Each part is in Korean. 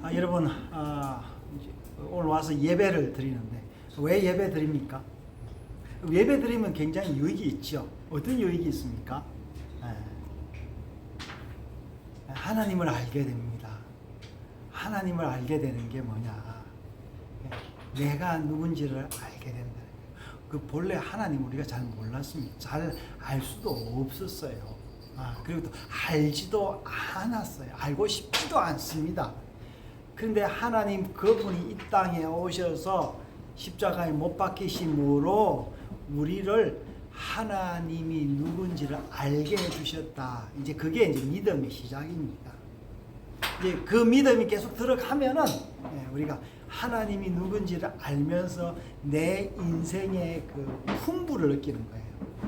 여러분, 이제 오늘 와서 예배를 드리는데 왜 예배 드립니까? 예배 드리면 굉장히 유익이 있죠. 어떤 유익이 있습니까? 하나님을 알게 됩니다. 하나님을 알게 되는 게 뭐냐? 내가 누군지를 알게 된다. 그 본래 하나님 우리가 잘 몰랐습니다. 잘 알 수도 없었어요. 그리고 또 알지도 않았어요. 알고 싶지도 않습니다. 그런데 하나님 그분이 이 땅에 오셔서 십자가에 못 박히심으로 우리를 하나님이 누군지를 알게 해주셨다. 이제 그게 이제 믿음의 시작입니다. 이제 그 믿음이 계속 들어가면은 우리가 하나님이 누군지를 알면서 내 인생의 그 풍부를 느끼는 거예요.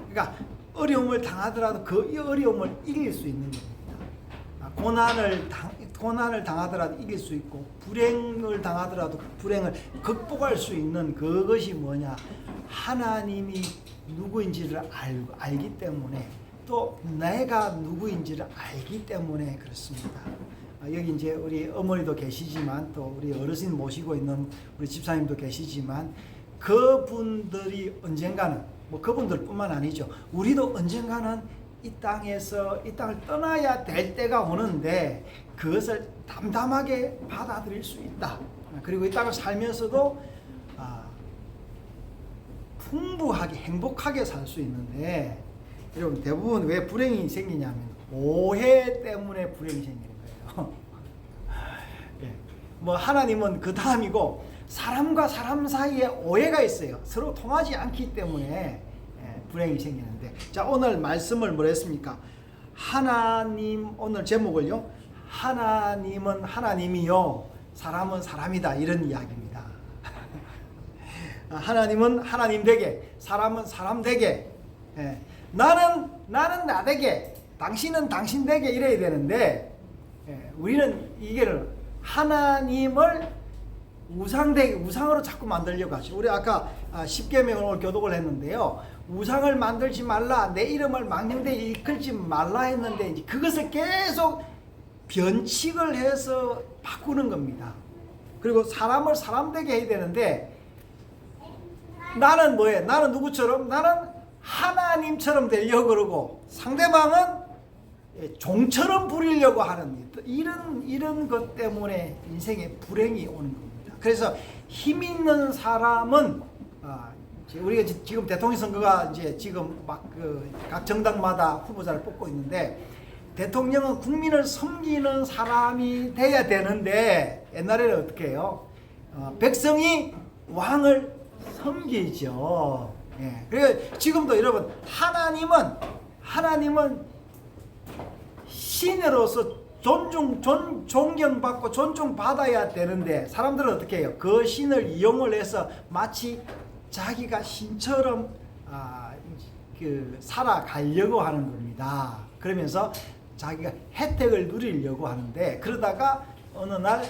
그러니까 어려움을 당하더라도 그 어려움을 이길 수 있는 겁니다. 고난을 당하더라도 이길 수 있고, 불행을 당하더라도 불행을 극복할 수 있는 그것이 뭐냐? 하나님이 누구인지를 알기 때문에, 또 내가 누구인지를 알기 때문에 그렇습니다. 여기 이제 우리 어머니도 계시지만, 또 우리 어르신 모시고 있는 우리 집사님도 계시지만, 그분들이 언젠가는, 뭐 그분들뿐만 아니죠. 우리도 언젠가는 이 땅을 떠나야 될 때가 오는데 그것을 담담하게 받아들일 수 있다. 그리고 이 땅을 살면서도 풍부하게 행복하게 살 수 있는데, 여러분 대부분 왜 불행이 생기냐면 오해 때문에 불행이 생기는 거예요. 뭐 하나님은 그 다음이고, 사람과 사람 사이에 오해가 있어요. 서로 통하지 않기 때문에 불행이 생기는데, 자, 오늘 말씀을 뭐 했습니까? 하나님, 오늘 제목을요, 하나님은 하나님이요 사람은 사람이다, 이런 이야기입니다. 하나님은 하나님 되게, 사람은 사람 되게, 나는 나 되게, 당신은 당신 되게, 이래야 되는데, 우리는 이게 하나님을 우상으로 자꾸 만들려고 하죠. 우리 아까 10계명을 오늘 교독을 했는데요, 우상을 만들지 말라, 내 이름을 망령되이 일컬지 말라 했는데, 이제 그것을 계속 변칙을 해서 바꾸는 겁니다. 그리고 사람을 사람 되게 해야 되는데, 나는 뭐예요? 나는 누구처럼? 나는 하나님처럼 되려고 그러고, 상대방은 종처럼 부리려고 하는 이런 것 때문에 인생에 불행이 오는 겁니다. 그래서 힘 있는 사람은, 우리가 지금 대통령 선거가 이제 지금 막 각 정당마다 후보자를 뽑고 있는데, 대통령은 국민을 섬기는 사람이 돼야 되는데, 옛날에는 어떻게 해요? 백성이 왕을 섬기죠. 그래서 지금도 여러분, 하나님은 신으로서 존경받고 존중받아야 되는데, 사람들은 어떻게 해요? 그 신을 이용을 해서 마치 자기가 신처럼 살아가려고 하는 겁니다. 그러면서 자기가 혜택을 누리려고 하는데, 그러다가 어느 날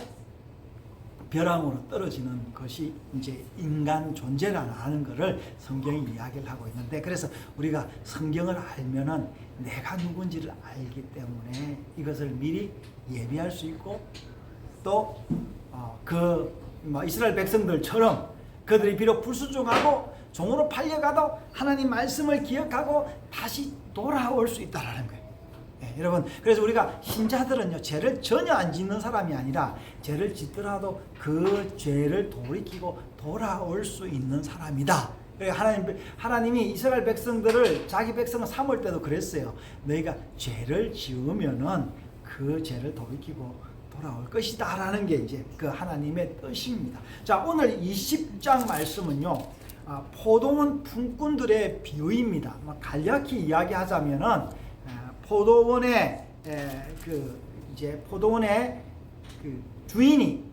벼랑으로 떨어지는 것이 이제 인간 존재라는 것을 성경이 이야기를 하고 있는데, 그래서 우리가 성경을 알면은 내가 누군지를 알기 때문에 이것을 미리 예비할 수 있고, 또 이스라엘 백성들처럼 그들이 비록 불순종하고 종으로 팔려가도 하나님 말씀을 기억하고 다시 돌아올 수 있다라는 거예요. 여러분, 그래서 우리가 신자들은요, 죄를 전혀 안 짓는 사람이 아니라, 죄를 짓더라도 그 죄를 돌이키고 돌아올 수 있는 사람이다. 하나님이 이스라엘 백성들을, 자기 백성을 삼을 때도 그랬어요. 너희가 죄를 지으면은 그 죄를 돌이키고 돌아올 것이다 라는 게 이제 그 하나님의 뜻입니다. 자, 오늘 20장 말씀은요, 포도원 품꾼들의 비유입니다. 간략히 이야기하자면은, 포도원의 포도원의 그 주인이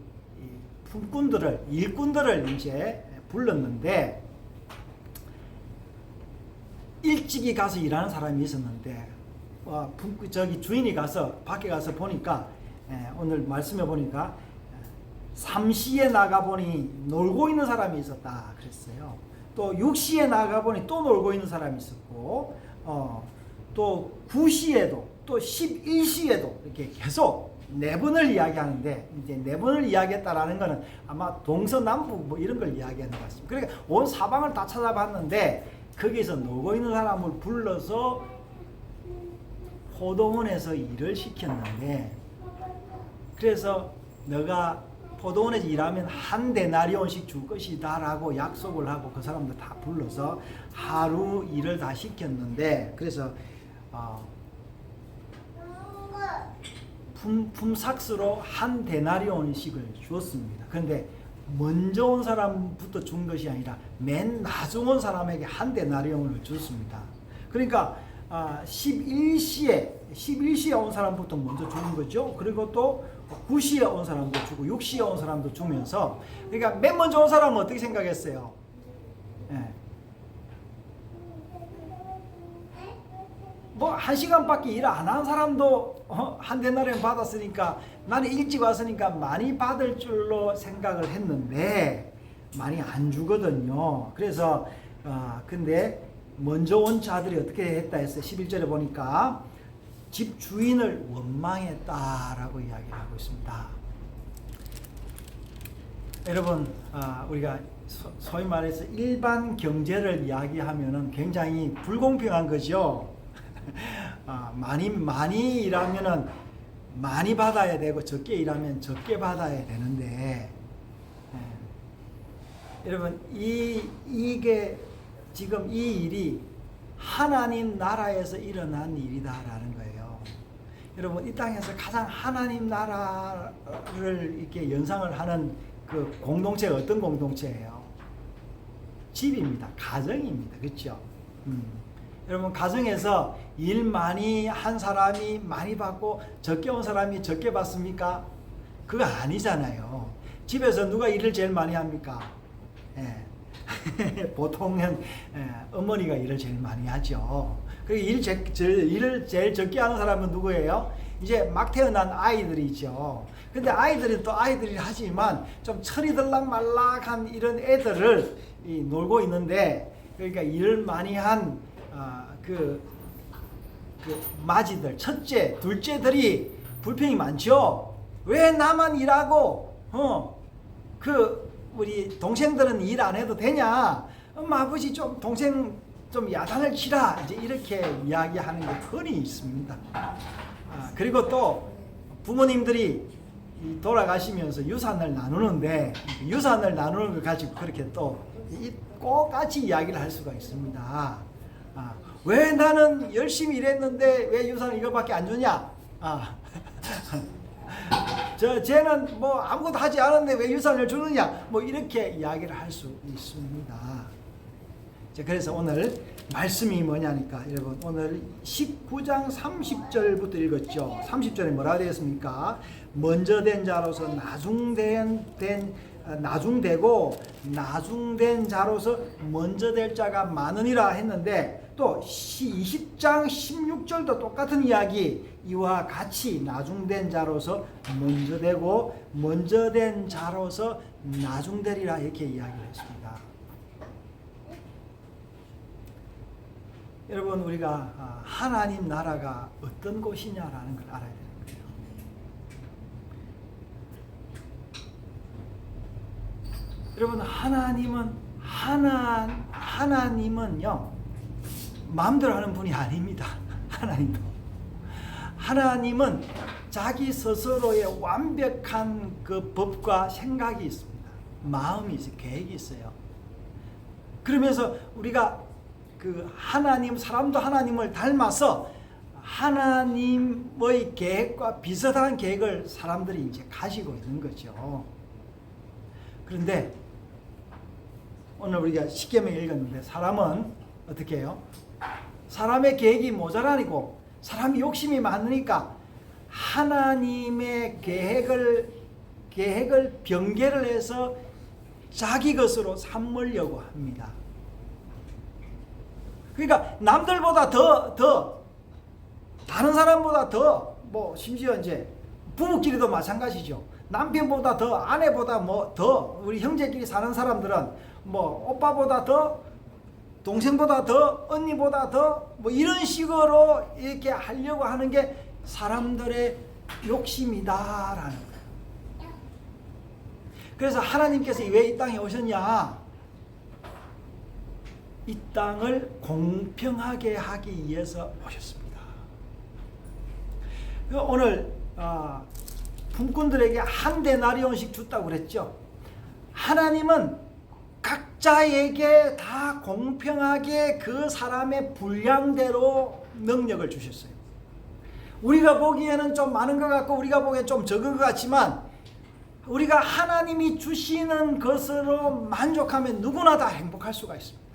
일꾼들을 이제 불렀는데, 일찍이 가서 일하는 사람이 있었는데, 주인이 밖에 가서 보니까, 오늘 말씀해 보니까 3시에 나가보니 놀고 있는 사람이 있었다 그랬어요. 또 6시에 나가보니 또 놀고 있는 사람이 있었고, 또 9시에도 또 11시에도 이렇게 계속 네 번을 이야기하는데, 이제 네 번을 이야기했다라는 것은 아마 동서남북 뭐 이런 걸 이야기하는 것 같습니다. 그러니까 온 사방을 다 찾아봤는데 거기서 놀고 있는 사람을 불러서 포도원에서 일을 시켰는데, 그래서 너가 포도원에서 일하면 한 데나리온씩 줄 것이다 라고 약속을 하고 그 사람들 다 불러서 하루 일을 다 시켰는데, 그래서 품삯으로 한 데나리온씩을 주었습니다. 그런데 먼저 온 사람부터 준 것이 아니라 맨 나중 온 사람에게 한 데나리온을 줬습니다. 그러니까 11시에 온 사람부터 먼저 주는 거죠. 그리고 또 9시에 온 사람도 주고 6시에 온 사람도 주면서, 그러니까 맨 먼저 온 사람은 어떻게 생각했어요? 예. 뭐 1시간밖에 일 안 한 사람도 한 데나리온 받았으니까 나는 일찍 왔으니까 많이 받을 줄로 생각을 했는데 많이 안 주거든요. 그래서 근데 먼저 온 자들이 어떻게 했다 했어요? 11절에 보니까 집 주인을 원망했다라고 이야기를 하고 있습니다. 여러분, 우리가 소위 말해서 일반 경제를 이야기하면은 굉장히 불공평한 거죠. 많이 일하면은 많이 받아야 되고 적게 일하면 적게 받아야 되는데, 여러분 이게 지금 이 일이 하나님 나라에서 일어난 일이다라는 거예요. 여러분, 이 땅에서 가장 하나님 나라를 이렇게 연상을 하는 그 공동체가 어떤 공동체예요? 집입니다. 가정입니다. 그렇죠? 여러분, 가정에서 일 많이 한 사람이 많이 받고 적게 온 사람이 적게 받습니까? 그거 아니잖아요. 집에서 누가 일을 제일 많이 합니까? 보통은 어머니가 일을 제일 많이 하죠. 그리고 일을 제일 적게 하는 사람은 누구예요? 이제 막 태어난 아이들이죠. 근데 아이들은 또 아이들이 하지만 좀 철이 들락말락한 이런 애들을 놀고 있는데, 그러니까 일을 많이 한 그 마지들, 첫째, 둘째들이 불평이 많죠. 왜 나만 일하고 우리 동생들은 일 안 해도 되냐? 엄마 아버지 좀 동생 좀 야단을 치라, 이제 이렇게 이야기하는 게 흔히 있습니다. 그리고 또 부모님들이 돌아가시면서 유산을 나누는데, 유산을 나누는 걸 가지고 그렇게 또 똑같이 이야기를 할 수가 있습니다. 왜 나는 열심히 일했는데 왜 유산을 이거밖에 안 주냐? 쟤는 뭐 아무것도 하지 않았는데 왜 유산을 주느냐? 뭐 이렇게 이야기를 할 수 있습니다. 그래서 오늘 말씀이 뭐냐니까, 여러분, 오늘 19장 30절부터 읽었죠. 30절에 뭐라 되었습니까? 먼저 된 자로서 나중되고 나중된 자로서 먼저 될 자가 많으니라 했는데, 또 20장 16절도 똑같은 이야기, 이와 같이 나중된 자로서 먼저 되고 먼저 된 자로서 나중되리라, 이렇게 이야기를 했습니다. 여러분, 우리가 하나님 나라가 어떤 곳이냐라는 걸 알아야 되는 거예요. 여러분, 하나님은요 마음대로 하는 분이 아닙니다. 하나님은 자기 스스로의 완벽한 그 법과 생각이 있습니다. 마음이 있어요. 계획이 있어요. 그러면서 우리가 그 사람도 하나님을 닮아서 하나님의 계획과 비슷한 계획을 사람들이 이제 가지고 있는 거죠. 그런데 오늘 우리가 십계명 읽었는데, 사람은 어떻게 해요? 사람의 계획이 모자라니고 사람이 욕심이 많으니까 하나님의 계획을 변개를 해서 자기 것으로 삼으려고 합니다. 그러니까 남들보다 더 다른 사람보다 더, 뭐 심지어 이제 부부끼리도 마찬가지죠. 남편보다 더, 아내보다 뭐 더, 우리 형제끼리 사는 사람들은 뭐 오빠보다 더 동생보다 더, 언니보다 더, 뭐 이런 식으로 이렇게 하려고 하는 게 사람들의 욕심이다라는 거예요. 그래서 하나님께서 왜 이 땅에 오셨냐? 이 땅을 공평하게 하기 위해서 오셨습니다. 오늘 품꾼들에게 한 데나리온씩 줬다고 그랬죠. 하나님은 각자에게 다 공평하게 그 사람의 분량대로 능력을 주셨어요. 우리가 보기에는 좀 많은 것 같고 우리가 보기엔 좀 적은 것 같지만 우리가 하나님이 주시는 것으로 만족하면 누구나 다 행복할 수가 있습니다.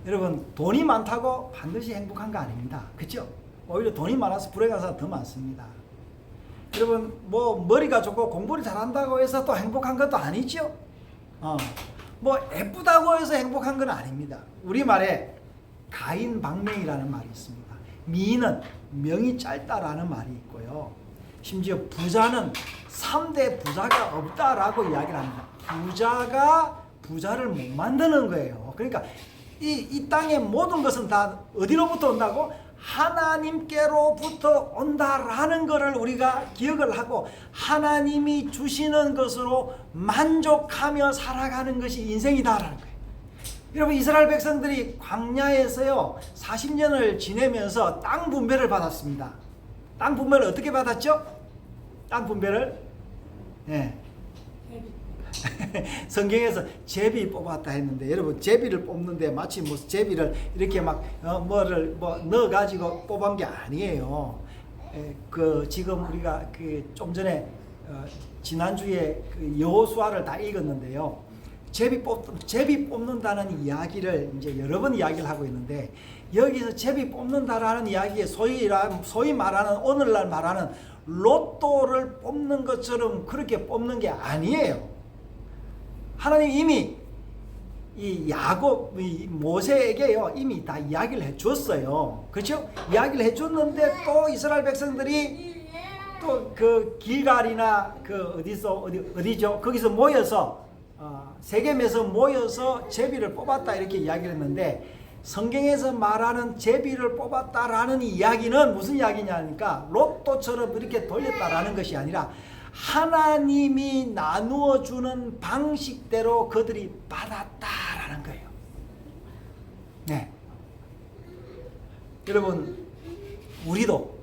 여러분, 돈이 많다고 반드시 행복한 거 아닙니다. 그렇죠? 오히려 돈이 많아서 불행한 사람 더 많습니다. 여러분, 뭐 머리가 좋고 공부를 잘한다고 해서 또 행복한 것도 아니죠. 뭐 예쁘다고 해서 행복한 건 아닙니다. 우리말에 가인방명이라는 말이 있습니다. 미인은 명이 짧다라는 말이 있고요. 심지어 부자는 3대 부자가 없다라고 이야기를 합니다. 부자가 부자를 못 만드는 거예요. 그러니까 이 땅의 모든 것은 다 어디로부터 온다고? 하나님께로부터 온다라는 것을 우리가 기억을 하고 하나님이 주시는 것으로 만족하며 살아가는 것이 인생이다라는 거예요. 여러분, 이스라엘 백성들이 광야에서요 40년을 지내면서 땅 분배를 받았습니다. 땅 분배를 어떻게 받았죠? 땅 분배를 성경에서 제비 뽑았다 했는데, 여러분, 제비를 뽑는데 마치 뭐 제비를 이렇게 막 뭐를 넣어 가지고 뽑은 게 아니에요. 그 지금 우리가 그 좀 전에 지난주에 그 여호수아를 다 읽었는데요. 제비 뽑는다는 이야기를 이제 여러 번 이야기를 하고 있는데, 여기서 제비 뽑는다라는 이야기에 소위 말하는 오늘날 말하는 로또를 뽑는 것처럼 그렇게 뽑는 게 아니에요. 하나님 이미 이 야곱, 모세에게요 이미 다 이야기를 해줬어요. 그렇죠? 이야기를 해줬는데 또 이스라엘 백성들이 또 그 길갈이나 그 어디죠? 거기서 모여서 세겜에서 모여서 제비를 뽑았다 이렇게 이야기를 했는데, 성경에서 말하는 제비를 뽑았다라는 이야기는 무슨 이야기냐니까 로또처럼 이렇게 돌렸다라는 것이 아니라 하나님이 나누어 주는 방식대로 그들이 받았다라는 거예요. 네. 여러분, 우리도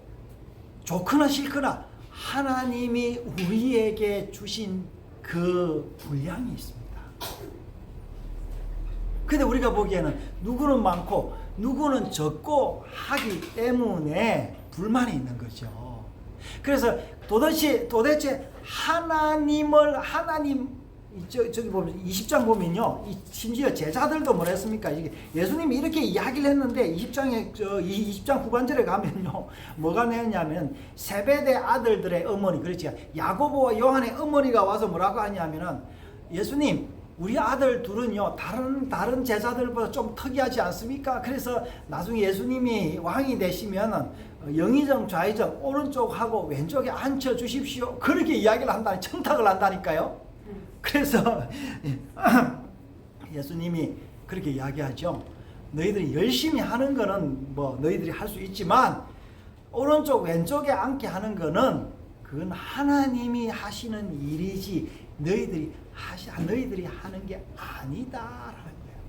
좋거나 싫거나 하나님이 우리에게 주신 그 분량이 있습니다. 근데 우리가 보기에는 누구는 많고 누구는 적고 하기 때문에 불만이 있는 거죠. 그래서 도대체 하나님 저기 보면 20장 보면요, 심지어 제자들도 뭐라 했습니까? 예수님이 이렇게 이야기를 했는데 20장 후반절에 가면요 뭐가 나오냐면 세베대 아들들의 어머니, 그렇지, 야고보와 요한의 어머니가 와서 뭐라고 하냐면은, 예수님, 우리 아들 둘은요 다른 제자들보다 좀 특이하지 않습니까? 그래서 나중에 예수님이 왕이 되시면은 영의정 좌의정 오른쪽하고 왼쪽에 앉혀 주십시오, 그렇게 이야기를 한다니, 청탁을 한다니까요. 그래서 예수님이 그렇게 이야기하죠. 너희들이 열심히 하는 거는 뭐 너희들이 할 수 있지만 오른쪽 왼쪽에 앉게 하는 거는 그건 하나님이 하시는 일이지 너희들이 하는 게 아니다라는 거예요.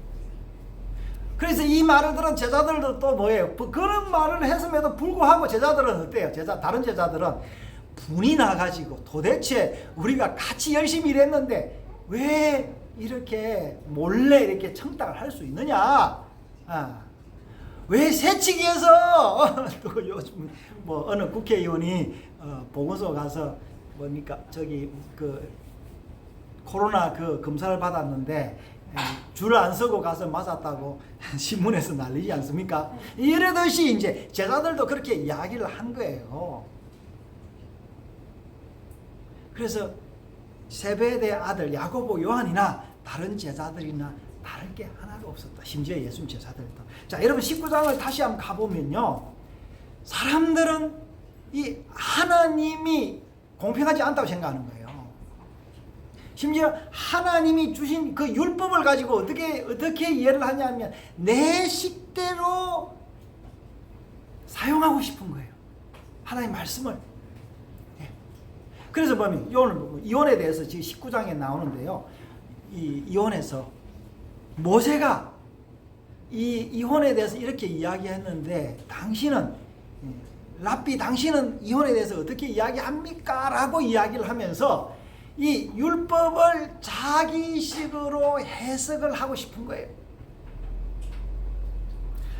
그래서 이 말을 들은 제자들도 또 뭐예요? 그런 말을 했음에도 불구하고 제자들은 어때요? 다른 제자들은 분이 나가지고, 도대체 우리가 같이 열심히 일했는데 왜 이렇게 몰래 이렇게 청탁을 할 수 있느냐? 왜 새치기에서 또 요즘 뭐 어느 국회의원이 보건소 가서 뭡니까 저기 그 코로나 그 검사를 받았는데 줄 안 서고 가서 맞았다고 신문에서 난리지 않습니까? 이러듯이 이제 제자들도 그렇게 이야기를 한 거예요. 그래서 세베대 아들 야고보, 요한이나 다른 제자들이나 다를 게 하나도 없었다. 심지어 예수님 제자들도. 자, 여러분 19장을 다시 한번 가보면요, 사람들은 이 하나님이 공평하지 않다고 생각하는 거예요. 심지어 하나님이 주신 그 율법을 가지고 어떻게 이해를 하냐면 내 식대로 사용하고 싶은 거예요. 하나님 말씀을. 예. 그래서 보면 이혼에 대해서 지금 19장에 나오는데요. 이 이혼에서 모세가 이 이혼에 대해서 이렇게 이야기했는데 당신은 이혼에 대해서 어떻게 이야기합니까? 라고 이야기를 하면서 이 율법을 자기식으로 해석을 하고 싶은 거예요.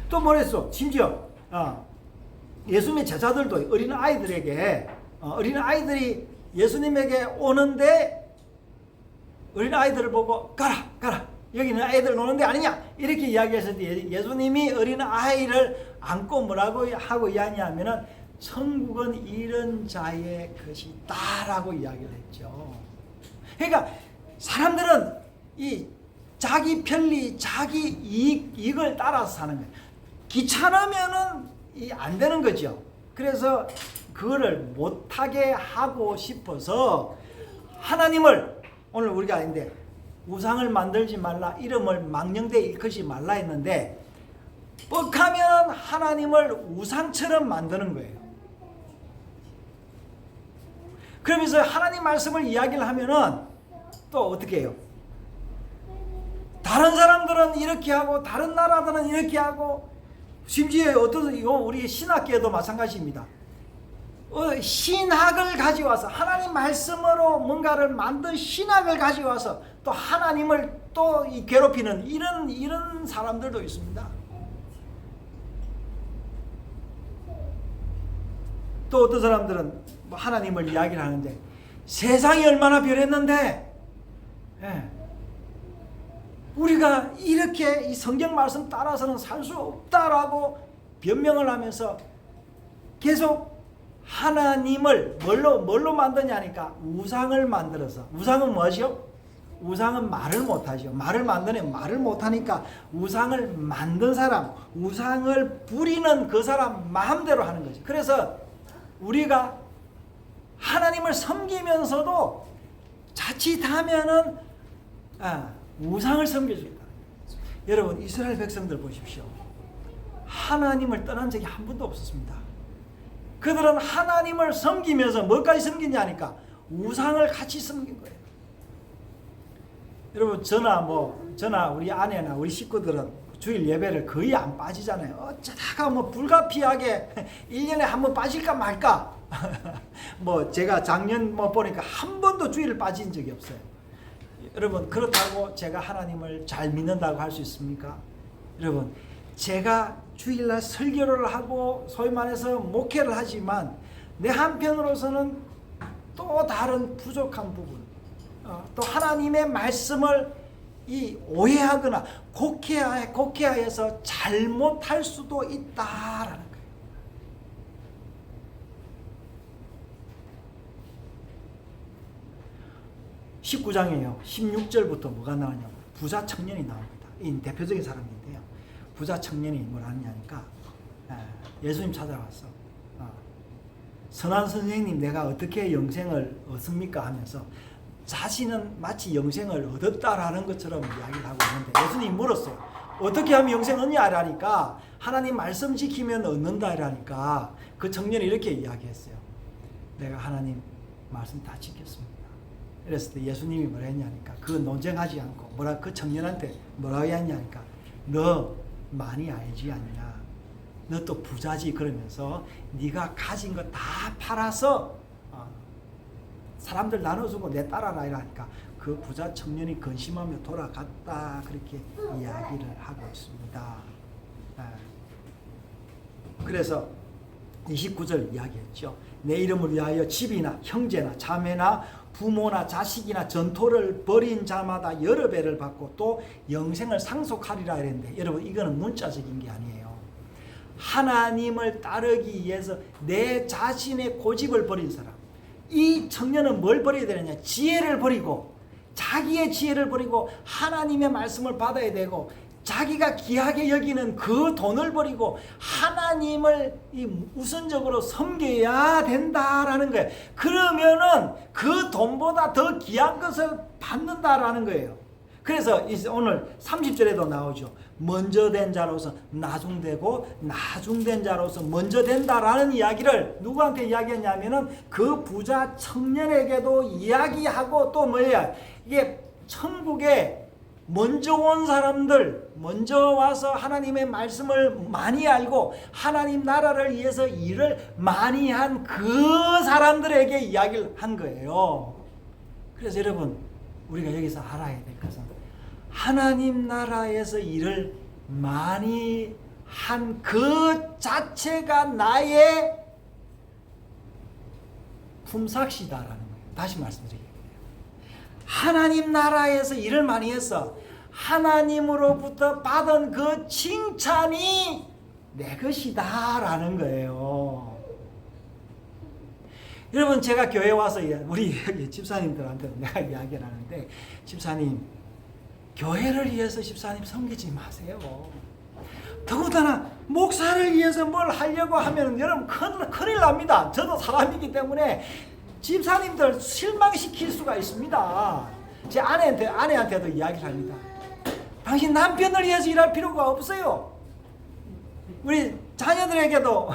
또 뭐랬어? 심지어 예수님의 제자들도 어린아이들이 예수님에게 오는데 어린아이들을 보고 가라 여기는 아이들 노는 데 아니냐 이렇게 이야기했을 때 예수님이 어린아이를 안고 뭐라고 하고 이야기하면은 천국은 이런 자의 것이다 라고 이야기를 했죠. 그러니까 사람들은 이 자기 편리 자기 이익을 따라서 사는 거예요. 귀찮으면은 안 되는 거죠. 그래서 그거를 못하게 하고 싶어서 하나님을 오늘 우리가 아닌데 우상을 만들지 말라 이름을 망령되이 일컫지 말라 했는데 뻑하면 하나님을 우상처럼 만드는 거예요. 그러면서 하나님 말씀을 이야기를 하면은 또 어떻게 해요? 다른 사람들은 이렇게 하고 다른 나라들은 이렇게 하고 심지어 우리 신학계도 마찬가지입니다. 신학을 가져와서 하나님 말씀으로 뭔가를 만든 신학을 가져와서 또 하나님을 또 괴롭히는 이런 사람들도 있습니다. 또 어떤 사람들은 하나님을 이야기를 하는데 세상이 얼마나 변했는데 우리가 이렇게 이 성경 말씀 따라서는 살 수 없다라고 변명을 하면서 계속 하나님을 뭘로 만드냐니까 우상을 만들어서. 우상은 뭐죠? 우상은 말을 못하죠. 말을 못하니까 우상을 만든 사람, 우상을 부리는 그 사람 마음대로 하는 거죠. 그래서 우리가 하나님을 섬기면서도 자칫하면은 우상을 섬겨준다. 여러분 이스라엘 백성들 보십시오. 하나님을 떠난 적이 한 번도 없었습니다. 그들은 하나님을 섬기면서 뭐까지 섬기냐니까 우상을 같이 섬긴 거예요. 여러분 저나 우리 아내나 우리 식구들은 주일 예배를 거의 안 빠지잖아요. 어쩌다가 불가피하게 1년에 한 번 빠질까 말까. 제가 작년 보니까 한 번도 주일을 빠진 적이 없어요. 여러분 그렇다고 제가 하나님을 잘 믿는다고 할 수 있습니까? 여러분 제가 주일날 설교를 하고 소위 말해서 목회를 하지만 내 한편으로서는 또 다른 부족한 부분 또 하나님의 말씀을 오해하거나 곡해하여서 잘못할 수도 있다라는 거예요. (19장이에요) 16절부터 뭐가 나오냐면 부자 청년이 나옵니다. 이 대표적인 사람인데요. 부자 청년이 뭘 하느냐니까 예수님 찾아왔어. 선한 선생님 내가 어떻게 영생을 얻습니까 하면서 자신은 마치 영생을 얻었다라는 것처럼 이야기를 하고 있는데 예수님이 물었어요. 어떻게 하면 영생 얻냐 라니까 하나님 말씀 지키면 얻는다 라니까 그 청년이 이렇게 이야기했어요. 내가 하나님 말씀 다 지켰습니다. 그랬을 때 예수님이 뭐라 했냐니까 그 논쟁하지 않고 그 청년한테 뭐라고 했냐니까 너 많이 알지 않냐? 너 또 부자지 그러면서 네가 가진 거 다 팔아서 사람들 나눠주고 내 따라라 이러니까 그 부자 청년이 근심하며 돌아갔다 그렇게 이야기를 하고 있습니다. 그래서 29절 이야기했죠. 내 이름을 위하여 집이나 형제나 자매나 부모나 자식이나 전토를 벌인 자마다 여러 배를 받고 또 영생을 상속하리라 이랬는데 여러분 이거는 문자적인 게 아니에요. 하나님을 따르기 위해서 내 자신의 고집을 버린 사람. 이 청년은 뭘 버려야 되느냐? 지혜를 버리고 자기의 지혜를 버리고 하나님의 말씀을 받아야 되고 자기가 귀하게 여기는 그 돈을 버리고 하나님을 우선적으로 섬겨야 된다라는 거예요. 그러면은 그 돈보다 더 귀한 것을 받는다라는 거예요. 그래서 오늘 30절에도 나오죠. 먼저 된 자로서 나중되고 나중된 자로서 먼저 된다라는 이야기를 누구한테 이야기했냐면은 그 부자 청년에게도 이야기하고 또 뭐야, 이게 천국에 먼저 온 사람들, 먼저 와서 하나님의 말씀을 많이 알고 하나님 나라를 위해서 일을 많이 한 그 사람들에게 이야기를 한 거예요. 그래서 여러분, 우리가 여기서 알아야 될 것은 하나님 나라에서 일을 많이 한 그 자체가 나의 품삯이다라는 거예요. 다시 말씀드리겠습니다. 하나님 나라에서 일을 많이 해서 하나님으로부터 받은 그 칭찬이 내 것이다라는 거예요. 여러분, 제가 교회 와서 우리 집사님들한테 내가 이야기를 하는데, 집사님, 교회를 위해서 집사님 섬기지 마세요. 더군다나 목사를 위해서 뭘 하려고 하면 여러분 큰일 납니다. 저도 사람이기 때문에 집사님들 실망시킬 수가 있습니다. 제 아내한테도 이야기를 합니다. 당신 남편을 위해서 일할 필요가 없어요. 우리 자녀들에게도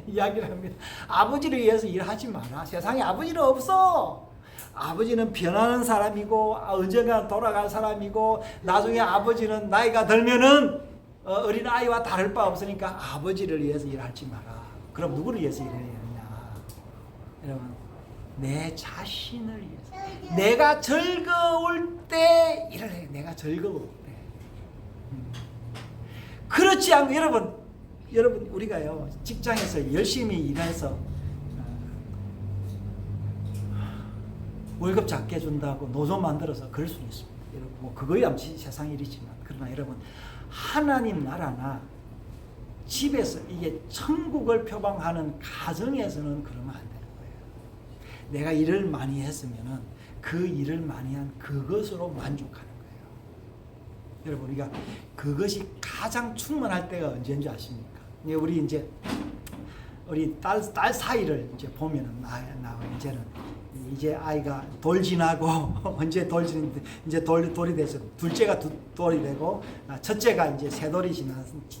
이야기를 합니다. 아버지를 위해서 일하지 마라. 세상에 아버지는 없어. 아버지는 변하는 사람이고 언젠가 돌아갈 사람이고, 나중에 아버지는 나이가 들면은 어린 아이와 다를 바 없으니까 아버지를 위해서 일하지 마라. 그럼 누구를 위해서 일해야 되느냐? 여러분, 내 자신을 위해서, 내가 즐거울 때 일을 해. 내가 즐거울 때. 그렇지 않고 여러분 우리가요, 직장에서 열심히 일해서 월급 작게 준다고 노조 만들어서 그럴 수는 있습니다. 여러분, 뭐 그거야 세상 일이지만, 그러나 여러분, 하나님 나라나 집에서 이게 천국을 표방하는 가정에서는 그러면 안 되는 거예요. 내가 일을 많이 했으면은 그 일을 많이 한 그것으로 만족하는 거예요. 여러분, 우리가 그것이 가장 충만할 때가 언제인지 아십니까? 우리 딸 사이를 이제 보면은 이제는 이제 아이가 돌 지나고 언제 이제 돌이 돼서 둘째가 돌이 되고 첫째가 이제 세 돌이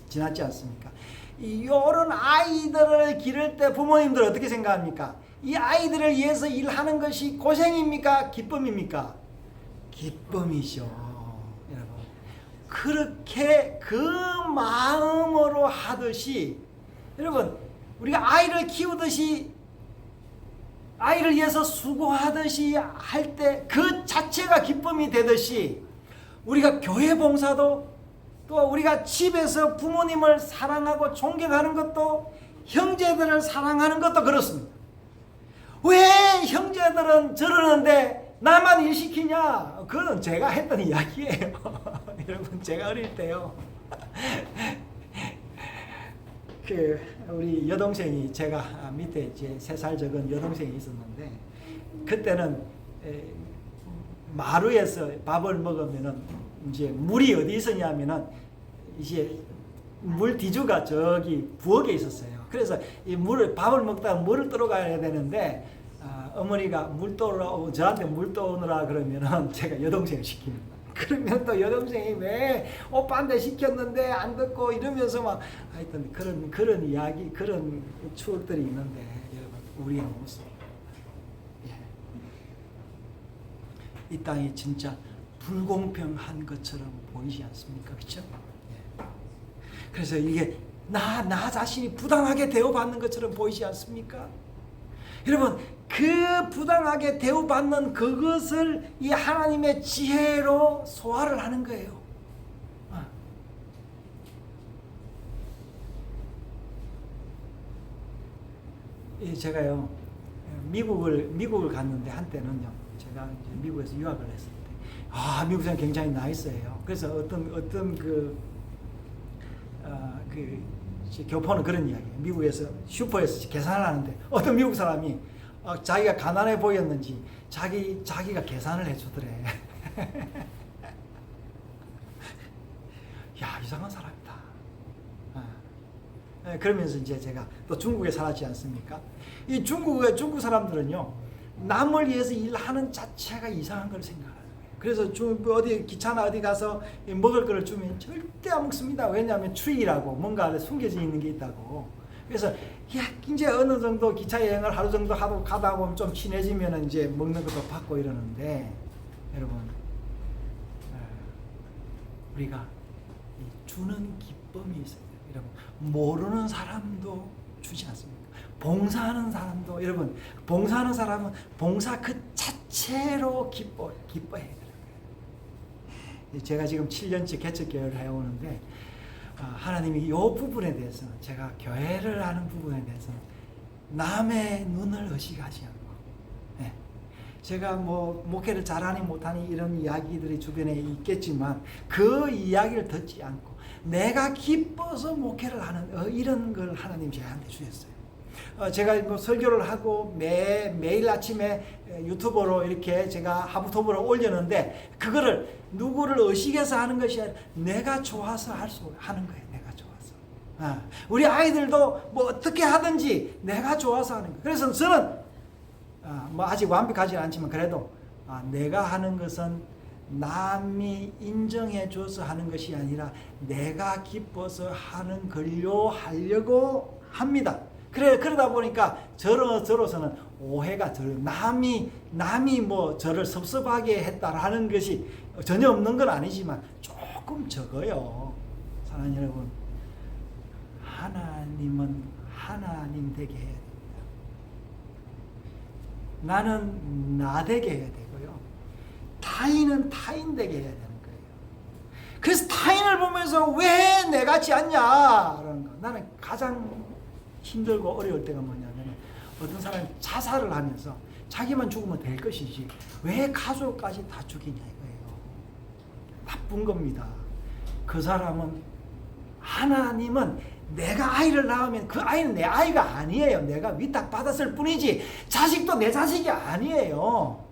지났지 않습니까? 이런 아이들을 기를 때 부모님들 어떻게 생각합니까? 이 아이들을 위해서 일하는 것이 고생입니까? 기쁨입니까? 기쁨이죠. 여러분, 그렇게 그 마음으로 하듯이, 여러분, 우리가 아이를 키우듯이 아이를 위해서 수고하듯이 할 때 그 자체가 기쁨이 되듯이, 우리가 교회 봉사도, 또 우리가 집에서 부모님을 사랑하고 존경하는 것도, 형제들을 사랑하는 것도 그렇습니다. 왜 형제들은 저러는데 나만 일 시키냐? 그건 제가 했던 이야기예요. 여러분, 제가 어릴 때요, 우리 여동생이, 제가 밑에 이제 3살 적은 여동생이 있었는데, 그때는 마루에서 밥을 먹으면은 이제 물이 어디 있었냐면은 이제 물 뒤주가 저기 부엌에 있었어요. 그래서 이 밥을 먹다가 물을 떠러 가야 되는데, 어머니가 저한테 물 떠오느라 그러면은 제가 여동생을 시킵니다. 그러면 또 여동생이 왜 오빠한테 시켰는데 안 듣고 이러면서 막 하여튼 그런 이야기, 그런 추억들이 있는데, 여러분, 우리의 모습, 이 땅이 진짜 불공평한 것처럼 보이지 않습니까? 그렇죠? 그래서 이게 나 자신이 부당하게 대우받는 것처럼 보이지 않습니까? 여러분, 그 부당하게 대우받는 그것을 이 하나님의 지혜로 소화를 하는 거예요. 제가요, 미국을 갔는데, 한때는요, 제가 이제 미국에서 유학을 했을 때, 미국 사람 굉장히 나이스해요. 그래서 어떤 교포는 그런 이야기예요. 미국에서 슈퍼에서 계산을 하는데 어떤 미국 사람이 자기가 가난해 보였는지 자기가 계산을 해주더래. 야, 이상한 사람이다. 그러면서 이제 제가 또 중국에 살았지 않습니까? 이 중국 사람들은요, 남을 위해서 일하는 자체가 이상한 걸 생각하는 거예요. 그래서 어디 기차나 어디 가서 먹을 거를 주면 절대 안 먹습니다. 왜냐하면 추리라고 뭔가 숨겨져 있는 게 있다고. 그래서 야, 이제 어느 정도 기차 여행을 하루 정도 가다 보면 좀 친해지면 이제 먹는 것도 받고 이러는데, 여러분, 우리가 주는 기쁨이 있어요. 여러분, 모르는 사람도 주지 않습니까? 봉사하는 사람도, 여러분, 봉사하는 사람은 봉사 그 자체로 기뻐해야 돼요. 제가 지금 7년째 개척교회를 해오는데, 하나님이 이 부분에 대해서는, 제가 교회를 하는 부분에 대해서는 남의 눈을 의식하지 않고, 제가 뭐 목회를 잘하니 못하니 이런 이야기들이 주변에 있겠지만 그 이야기를 듣지 않고 내가 기뻐서 목회를 하는 이런 걸 하나님 저한테 주셨어요. 제가 뭐 설교를 하고 매일 아침에 유튜브로 이렇게 제가 하부토브를 올렸는데, 그거를 누구를 의식해서 하는 것이 아니라 내가 좋아서 하는 거예요. 내가 좋아서. 우리 아이들도 뭐 어떻게 하든지 내가 좋아서 하는 거예요. 그래서 저는 뭐 아직 완벽하지는 않지만 그래도 내가 하는 것은 남이 인정해 줘서 하는 것이 아니라 내가 기뻐서 하는 걸로 하려고 합니다. 그러다 보니까 저로서는 오해가 남이 뭐 저를 섭섭하게 했다라는 것이 전혀 없는 건 아니지만 조금 적어요. 사랑하는 여러분, 하나님은 하나님 되게 해야 됩니다. 나는 나 되게 해야 되고요, 타인은 타인 되게 해야 되는 거예요. 그래서 타인을 보면서 왜 내같지 않냐 그러는 거. 나는 가장 힘들고 어려울 때가 뭐냐면, 어떤 사람이 자살을 하면서 자기만 죽으면 될 것이지 왜 가족까지 다 죽이냐 이거예요. 나쁜 겁니다. 그 사람은, 하나님은 내가 아이를 낳으면 그 아이는 내 아이가 아니에요. 내가 위탁받았을 뿐이지 자식도 내 자식이 아니에요.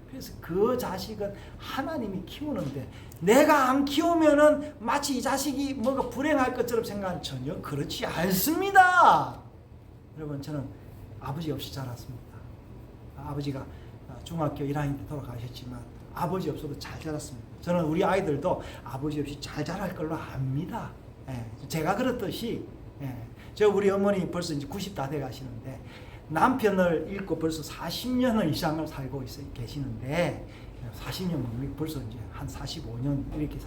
그래서 그 자식은 하나님이 키우는데 내가 안 키우면은 마치 이 자식이 뭐가 불행할 것처럼 생각하는, 전혀 그렇지 않습니다. 여러분, 저는 아버지 없이 자랐습니다. 아버지가 중학교 1학년 때 돌아가셨지만 아버지 없어도 잘 자랐습니다. 저는 우리 아이들도 아버지 없이 잘 자랄 걸로 압니다. 제가 그렇듯이, 우리 어머니 벌써 이제 90 다 돼 가시는데 남편을 잃고 벌써 40년을 이상을 살고 계시는데, 40년 벌써 이제 한 45년 이렇게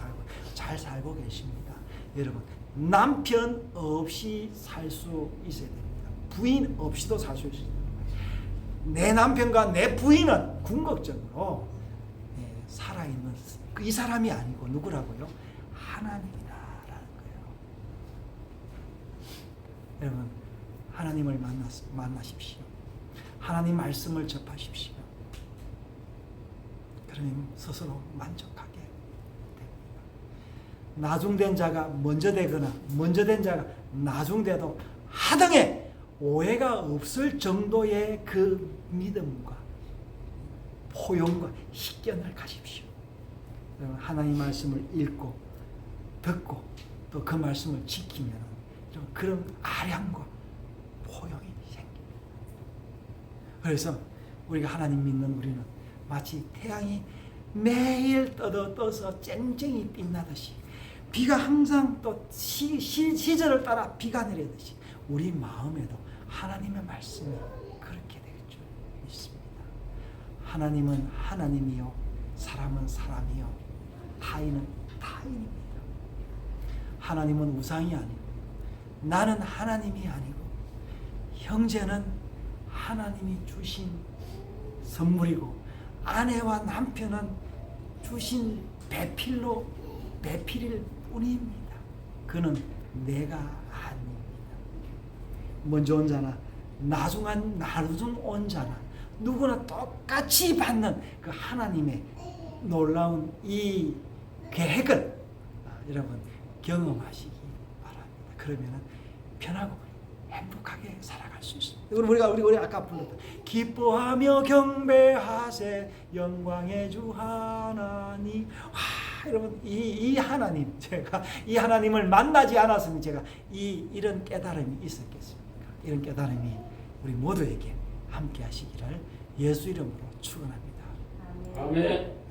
잘 살고 계십니다. 여러분, 남편 없이 살 수 있어야 됩니다. 부인 없이도 살 수 있어야 됩니다. 내 남편과 내 부인은 궁극적으로 살아있는 이 사람이 아니고 누구라고요? 하나님이다. 여러분, 하나님을 만나십시오. 하나님 말씀을 접하십시오. 그러면 스스로 만족하게 됩니다. 나중된 자가 먼저 되거나 먼저 된 자가 나중돼도 하등에 오해가 없을 정도의 그 믿음과 포용과 식견을 가십시오. 여러분, 하나님 말씀을 읽고 듣고 또 그 말씀을 지키면 그런 아량과 포용이 생깁니다. 그래서 우리가 하나님 믿는 우리는 마치 태양이 매일 떠서 쨍쨍이 빛나듯이, 비가 항상 또 시절을 따라 비가 내리듯이 우리 마음에도 하나님의 말씀이 그렇게 될 줄 믿습니다. 하나님은 하나님이요, 사람은 사람이요, 타인은 타인입니다. 하나님은 우상이 아니고, 나는 하나님이 아니고, 형제는 하나님이 주신 선물이고, 아내와 남편은 주신 배필일 뿐입니다. 그는 내가 아닙니다. 먼저 온 자나 나중 온 자나 누구나 똑같이 받는 그 하나님의 놀라운 이 계획을 여러분 경험하시기 바랍니다. 그러면 편하고 행복하게 살아갈 수 있습니다. 우리 아까 불렀던 기뻐하며 경배하세 영광의 주 하나님. 여러분 이 하나님 제가 이 하나님을 만나지 않았으면 제가 이런 깨달음이 있었겠습니까? 이런 깨달음이 우리 모두에게 함께 하시기를 예수 이름으로 축원합니다. 아멘.